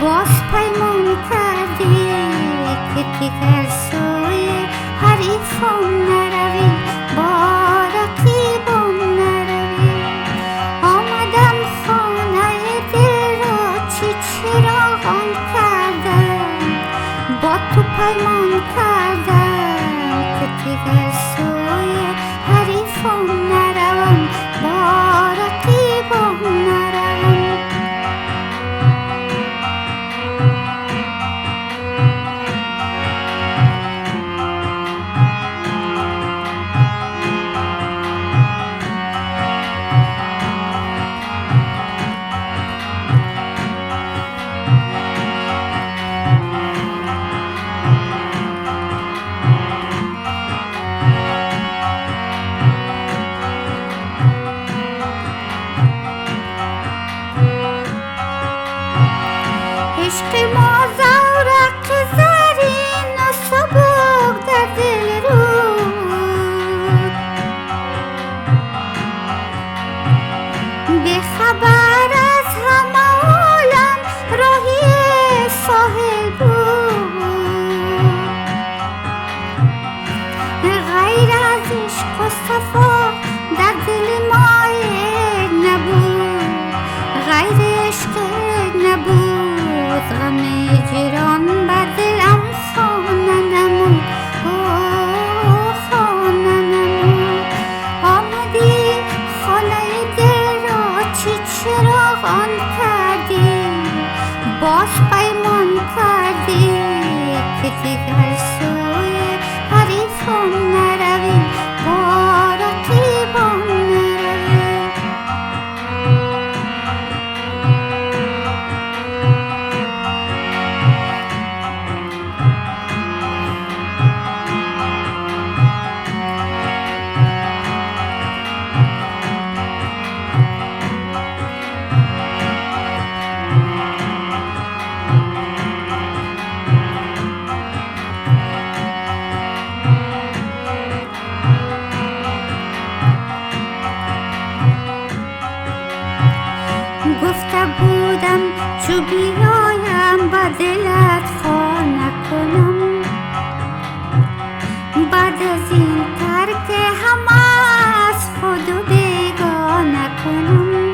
باز پیمان کردی که دیگر سوی حریفان نروی، با رقیبان نروی. آمدم خانه دل را چراغان کردم، با تو پیمان کردم که دیگر سوی حریفان نروم، با رقیبان نروم. عشق ما زورق زرین و سبک در دل رود، به خبر از همه عالم راهی ساحل بود. غیر از عشق و صفا در دل ما نبود، غیر عشق نبود. غم جیران بر دلم خانه نمود، خانه نمود. آمدی خانه دل را چراغان کردی، باز پیمان کردی که دیگر سوی حریفان نروی، با رقیبان نروی. گفته بودم چو بیایم با دلت خانه کنم، بعد از این ترک همه از خود بیگانه کنم.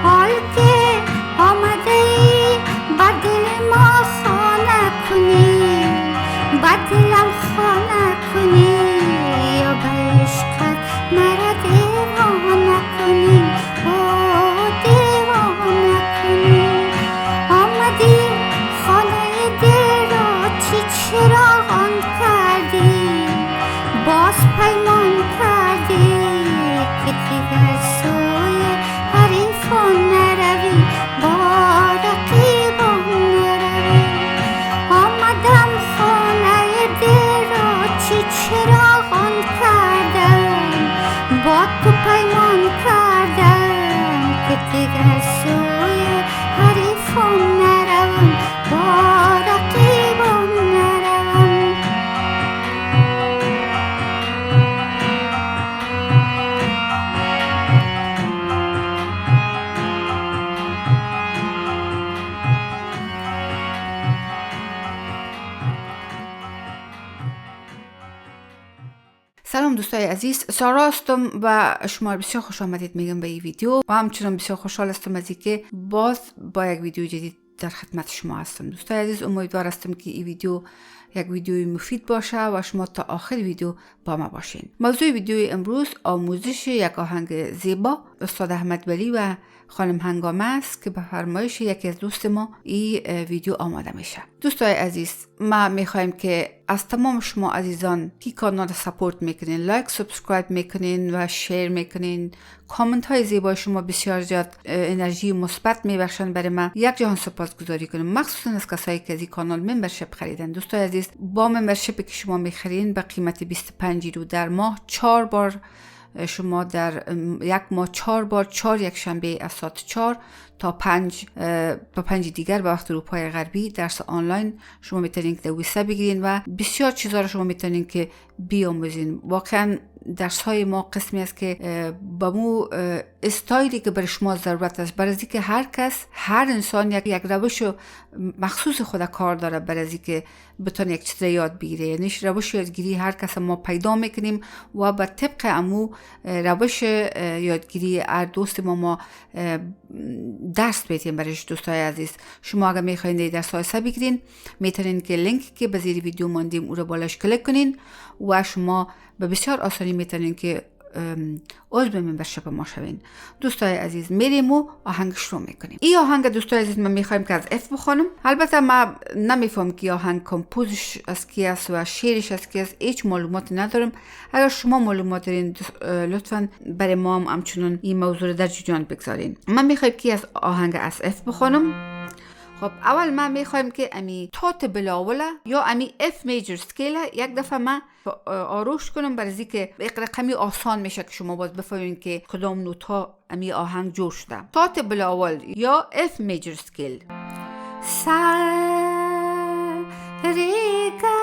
حال که آمده ای با دل ما خانه کنی، با دلم خانه کنی، یا به عشقت مرا دیوانه کنی، دیوانه کنی. آمدی خانه دل را چراغان کردی، باز پیمان کردی که دیگر سوی حریفان نروی، با رقیبان نروی. آمدم خانه دل را چراغان کردم، با تو پیمان کردم که دیگر سوی حریفان نروم، با رقیبان نروم. سلام دوستای عزیز، سارا هستم و شما بسیار خوش آمدید میگم به این ویدیو و همچنان بسیار خوشحال هستم از اینکه باز با یک ویدیو جدید در خدمت شما هستم. دوستای عزیز، امیدوار هستم که این ویدیو یک ویدیوی مفید باشه و شما تا آخر ویدیو با ما باشین. موضوع ویدیوی امروز آموزش یک آهنگ زیبا استاد احمد ولی و خانم هنگامه است که به فرمایش یکی از دوست ما این ویدیو آماده میشه. دوستای عزیز، ما میخوایم که از تمام شما عزیزان که کانال سپورت میکنین، لایک سابسکرایب میکنین و شیر میکنین، کامنت های زیبای شما بسیار زیاد انرژی مثبت میبخشن برای ما، یک جهان سپاسگزاری کنیم، مخصوصا از کسایی که از این کانال ممبرشپ خریدن. دوستای عزیز، با ممبرشپی که شما میخرین به قیمت 25 رو در ماه 4 بار شما در یک ماه 4 بار 4 یک شنبه از ساعت 4 تا 5 دیگر به وقت اروپای غربی درس آنلاین شما میتونین که در ویسا بگیرین و بسیار چیزا رو شما میتونین که بیاموزین. واقعا درس های ما قسمی است که با مو استایلی که برای شما ضرورت است، برای که هر کس، هر انسان یک روش مخصوص خود کار داره برای که بتونه یک چیز یاد بگیره. یعنی روش یادگیری هر کس ما پیدا میکنیم و به طبق امو روش یادگیری هر دوست ما درس میتیم برایش. دوستای عزیز، شما اگر میخواین درس های سا بگیرین، میتونین که لینک که به زیر ویدیو ماندیم او رو بالاش کلیک کنین و شما به بسیار آسانی میتونین که عضو ممبرشیپ ما شوین. دوستای عزیز، میریم و آهنگ شروع میکنیم. این آهنگ دوستای عزیز من میخوایم که از اف بخونم. البته ما نمیفهم که آهنگ کمپوزش از کی است و شعرش از کی است، هیچ معلومات ندارم. اگر شما معلومات دارین لطفاً برای ما هم همچنان این موضوع در جریان بگذارین. من میخوایم که از آهنگ از اف بخونم. خب اول ما میخوایم که امی تات بلاوله یا امی اف میجر سکیل یک دفعه ما آروش کنم برای که یک رقمی آسان میشه که شما باز بفهمین که کدام نوت ها امی آهنگ جور شده. تات بلاول یا اف میجر سکیل. سا ری گا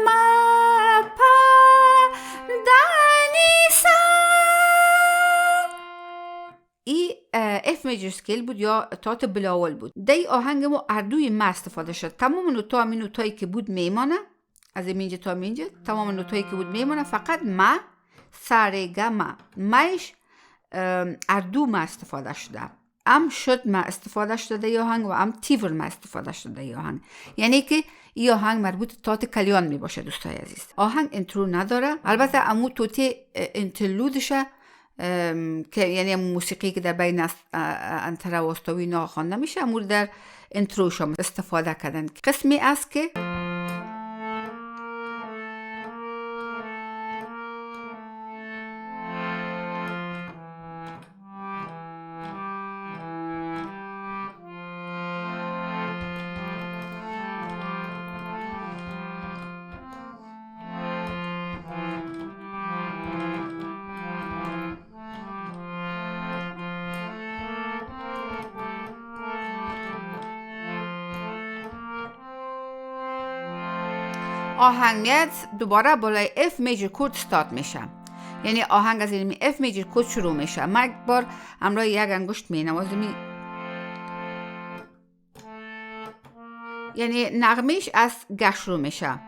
ما پا دانی سا. ای اف میجر سکیل بود یا تات بلاول بود. دی آهنگ ما اردوی ما استفاده شد. تمام نوت ها امی نوت هایی که بود میمانه، از اینجا تا اینجا تمام نوت هایی که بود میمانه، فقط ما سارگا مایش اردو ما استفاده شده. ام شد ما استفاده شده یا آهنگ و ام تیور ما استفاده شده یا آهنگ. یعنی که این آهنگ مربوط تات کلیان می باشه. دوستای عزیز، آهنگ انترو نداره. البته امو توتی انترلودشه که یعنی موسیقی که در بین انتره و استوی نا خوانده میشه، امو در انترو شما استفاده کردن. قسمی است که آهنگ میاد دوباره بالای اف میجر کورد استارت میشه. یعنی آهنگ از این اف میجر کورد شروع میشه. من یک بار همراه یک انگشت مینوازم، یعنی نغمش از گه شروع میشه.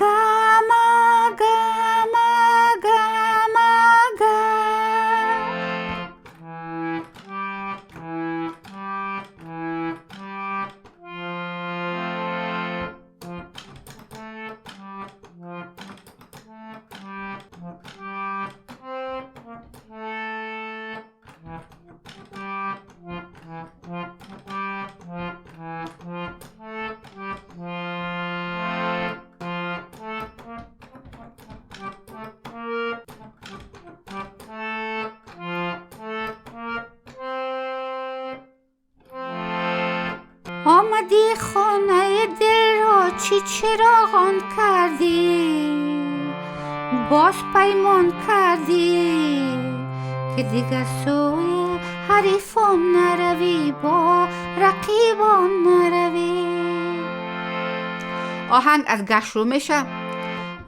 گاما گاما گاما گا. آمدی خانه دل را چی چراغان کردی، باز پیمان کردی که دیگر سوی حریفان نروی، با رقیبان نروی. آهنگ از گه شروع میشه.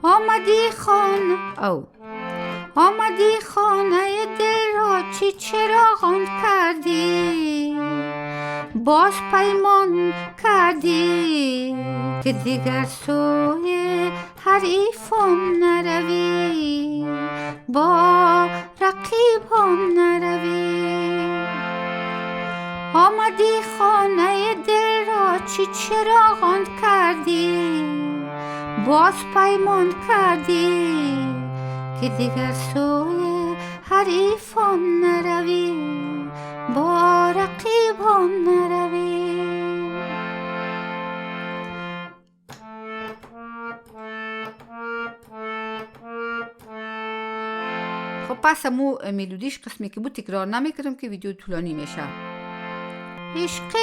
آمدی خانه دل را چی چراغان کردی، باز پیمان کردی که دیگر سوی حریفان نروی، با رقیبان نروی. آمدی خانه دل را چی چراغان کردی، باز پیمان کردی که دیگر سوی حریفان نروی، با رقیبان نروی. خب پس امو میلودیش قسمی که بود تکرار نمیکردم که ویدیو طولانی میشه. عشق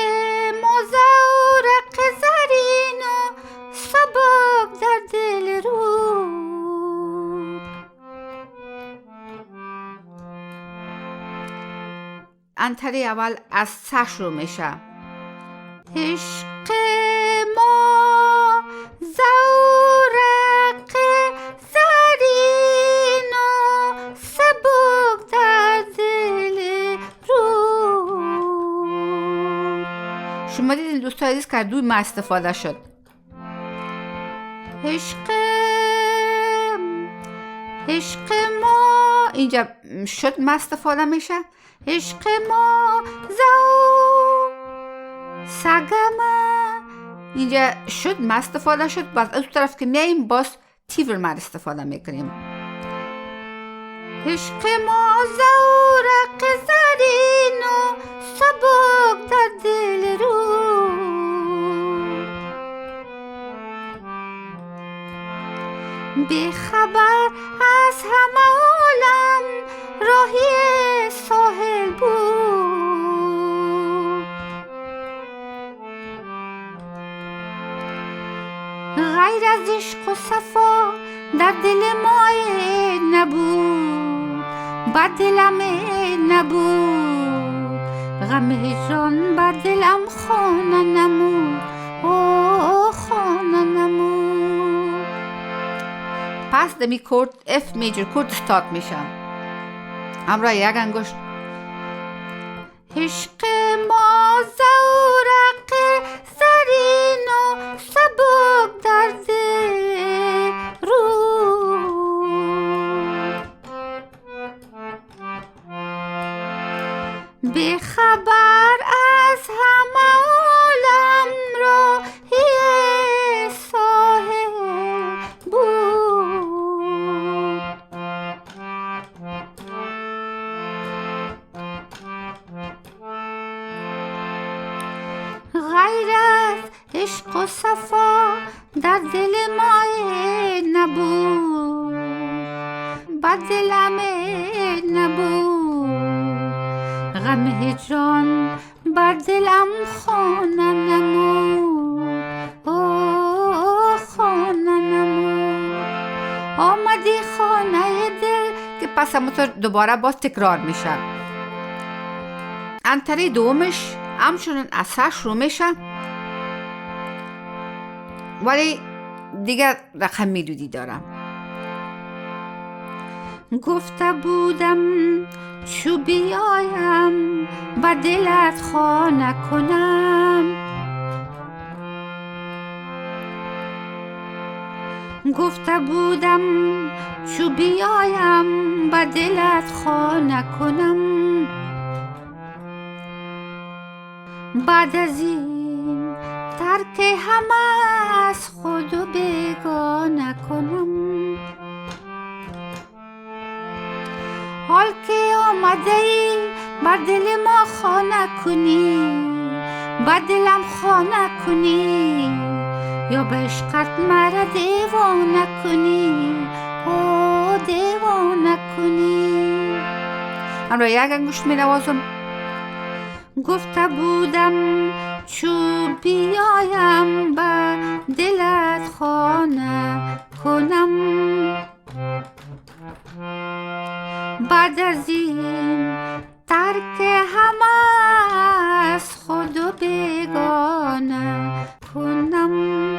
مزورق زرین و سبک در دل رو، انتره اول از سه شروع میشه. عشق ما زورق زرین شما دیدین دوستای عزیز کردوی ما استفاده شد. عشق ما اینجا شد ما استفاده میشه. عشق ما زو سگمه اینجا شد ما استفاده شد. باز از طرف که میاییم باز تیور ما استفاده میکنیم. عشق ما زورق زرین و سبک در دل رو بی خبر از همه عالم راهی ساحل بود. غیر از عشق و صفا در دل ما نبود، بر دلم نبود، غم هجران بر دلم خانه نمود، خانه نمود. پس دمی کورد اف میجر کورد استارت میشم. همراه یک انگشت. عشق ما زورق زرین و سبک در دل رود بی خبر از همه عالم راهی ساحل بود. غیر از عشق و صفا در دل ما نبود، بر دلم نبود، غم هجران بر دلم خانه نمود، خانه نمود. آمدی خانه دل که پس همونطور دوباره باز تکرار میشه. انتره دومش همچنان اثر شروع میشه ولی دیگر رقم میدودی دارم. گفته بودم چو بیایم با دلت خانه کنم، گفته بودم چو بیایم با دلت خانه کنم. بعد از این ترک همه از خود و بیگانه کنم. حال که آمده ای بر دل ما خانه کنی، بر دلم خانه کنی، یا به عشقت مرا دیوانه کنی، دیوانه کنی. همراه یک انگشت می نوازم. گفته بودم چو بیایم با دلت خانه کنم. بعد از این ترک همه از خود و بیگانه کنم.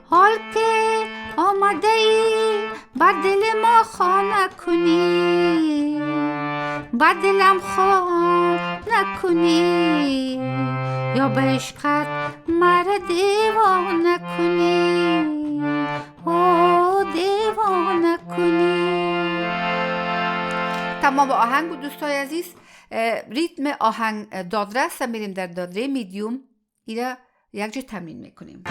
حال که آمده ای بر دل ما خانه کنی، بر دلم خانه کنی، یا به عشقت مرا دیوانه کنی، دیوانه کنی. تمام آهنگ بود دوستای عزیز. ریتم آهنگ دادرس میریم در دادره میدیوم. ایره یک جا تمرین میکنیم.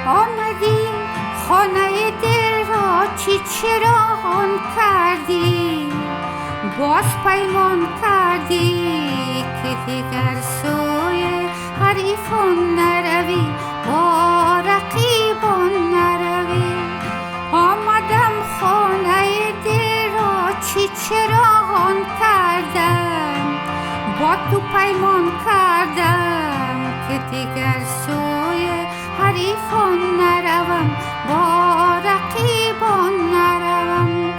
آمدی خانه دل را چراغان کردی، باز پیمان کردی که دیگر سوی حریفان نروی، با رقیبان نروی. آمدم خانه دل را دیگر سوی حریفان نروم، با رقیبان نروم.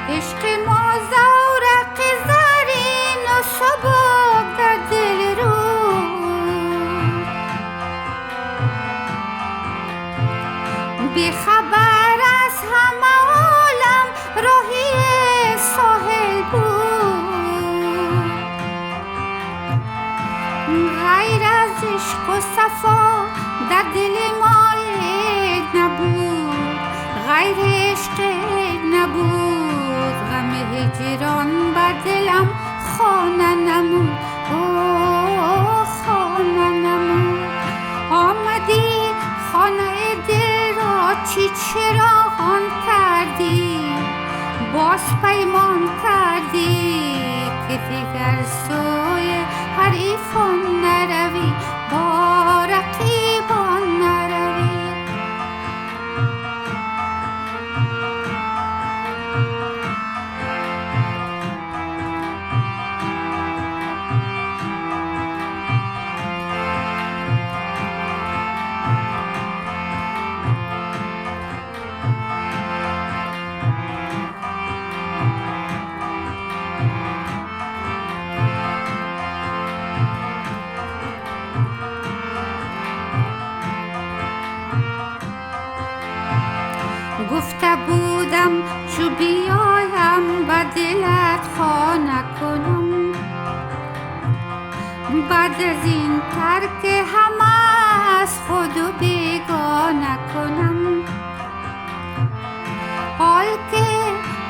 عشق ما زورق زرین و سبک در دل رو، بی خبر از همه عالم راهی ساحل بود. غیر از عشق و صفا در دل ما نبود، غیر عشق نبود. غم هجران بر دلم خانه نمود، خانه نمود. آمدی خانه دل را چی چراغان کردی، باز پیمان کردی که دیگر سوی حریفان نروی، با رقیبان نروی. گفته بودم چو بیایم به دلت خانه کنم، بعد از این ترک همه از خود و بیگانه کنم. حال که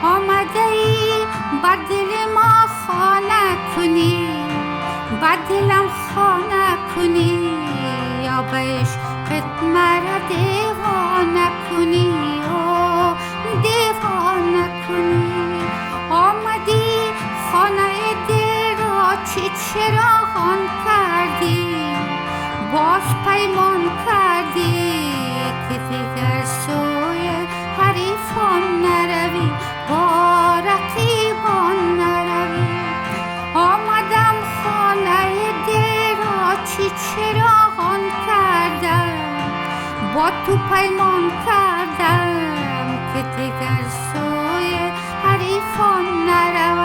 آمده ای بر دل ما خانه کنی، بر دلم خانه کنی، یا به عشقت مرا دیوانه کنی، دیوانه کنی. آمدی خانه دل را چی چراغان کردی، باز پیمان کردی که دیگر سوی حریفان نروی، با رقیبان نروی. آمدم خانه دل را چی چراغان کردم، با تو پیمان کردم که دیگر سوی حریفان نروم.